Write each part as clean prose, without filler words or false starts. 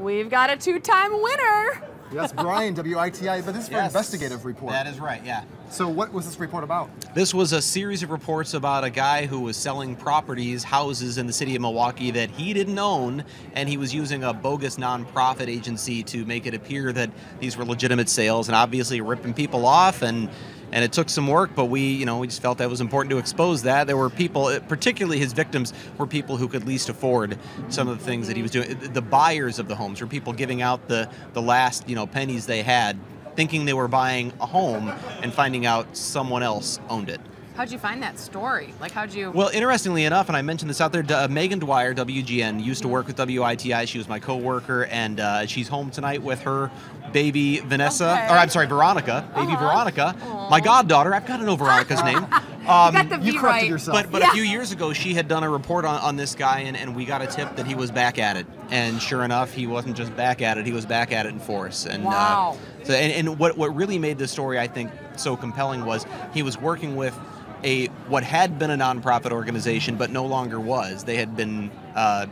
we've got a two-time winner. Yes, Bryan, WITI, but this is for an investigative report. That is right, yeah. So what was this report about? This was a series of reports about a guy who was selling properties, houses in the city of Milwaukee that he didn't own, and he was using a bogus nonprofit agency to make it appear that these were legitimate sales, and obviously ripping people off, and it took some work, but we just felt that it was important to expose that. There were people, particularly his victims, were people who could least afford some of the things that he was doing. The buyers of the homes were people giving out the last pennies they had, thinking they were buying a home and finding out someone else owned it. How'd you find that story? Like, how'd you... Well, interestingly enough, and I mentioned this out there, Megan Dwyer, WGN, used to work with WITI. She was my co-worker, and she's home tonight with her baby Vanessa, Okay. or I'm sorry, Veronica, baby Veronica, my goddaughter. I've got to know Veronica's name. You got the V You corrected right. yourself. But a few years ago, she had done a report on this guy, and we got a tip that he was back at it. And sure enough, he wasn't just back at it; he was back at it in force. And Wow. And what really made this story, I think, so compelling was he was working with what had been a nonprofit organization, but no longer was. They had been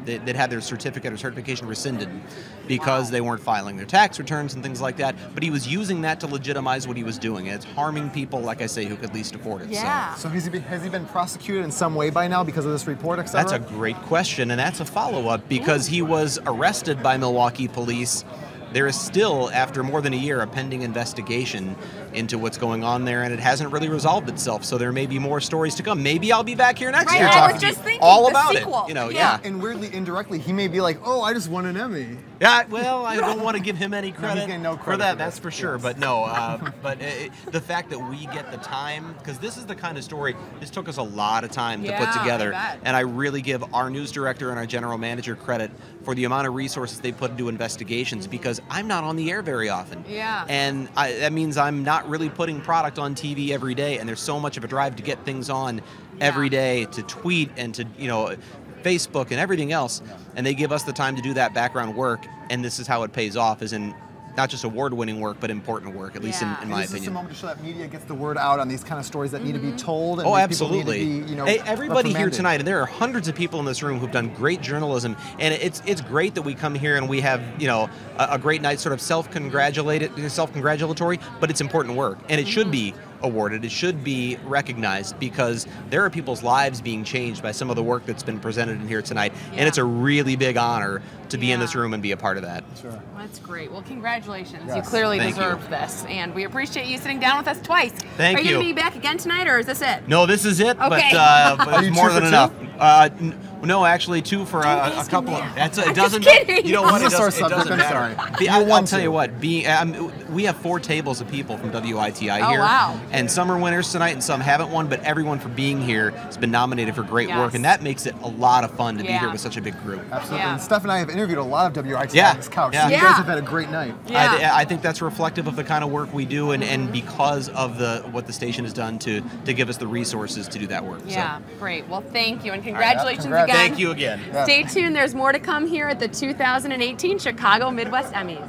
they'd had their certificate or certification rescinded because they weren't filing their tax returns and things like that. But he was using that to legitimize what he was doing. And it's harming people, like I say, who could least afford it. Yeah. So has he been prosecuted in some way by now because of this report, etc.? That's a great question, and that's a follow-up because he was arrested by Milwaukee police. There is still, after more than a year, a pending investigation into what's going on there, and it hasn't really resolved itself. So there may be more stories to come. Maybe I'll be back here next Right, year I talking was to you just thinking, all the about sequel. it. Yeah. And weirdly, indirectly, he may be like, "Oh, I just won an Emmy." Yeah, well, I don't want to give him any credit, getting no for credit that, for that's this. for sure. Yes. But no, the fact that we get the time, because this is the kind of story, this took us a lot of time to put Yeah, together. I bet. And I really give our news director and our general manager credit for the amount of resources they put into investigations, because I'm not on the air very often. Yeah. And that means I'm not really putting product on TV every day, and there's so much of a drive to get things on every day, to tweet and to, Facebook and everything else, and they give us the time to do that background work, and this is how it pays off, is in not just award-winning work, but important work, at least in my Is this a opinion. moment to show that media gets the word out on these kind of stories that need to be told? And Oh, these absolutely. people need to be, Hey, everybody here reprimanded? tonight, and there are hundreds of people in this room who've done great journalism, and it's great that we come here and we have a great night, sort of self-congratulatory, but it's important work, and it should be awarded. It should be recognized, because there are people's lives being changed by some of the work that's been presented in here tonight, and it's a really big honor to be in this room and be a part of that. Sure. That's great. Well, congratulations. Yes. You clearly Thank deserve this, and we appreciate you sitting down with us twice. Thank Are you you. going to be back again tonight, or is this it? No, this is it, Okay. but Are you it's more two than for enough. two? No, actually, two for a couple of. It doesn't. kidding. You know what? This is It our doesn't, it doesn't subject, I'm matter. sorry. I'll tell you what. We have 4 tables of people from WITI Oh, here, wow. and some are winners tonight, and some haven't won. But everyone for being here has been nominated for great work, Yes. and that makes it a lot of fun to be Yeah. here with such a big group. Absolutely. Yeah. And Steph and I have interviewed a lot of WITI Yeah. on this couch, Yeah. so you Yeah. guys have had a great night. Yeah. I think that's reflective of the kind of work we do, and because of what the station has done to give us the resources to do that work. Yeah, great. Well, thank you, and congratulations Congrats. again. Thank you again. Yeah. Stay tuned. There's more to come here at the 2018 Chicago Midwest Emmys.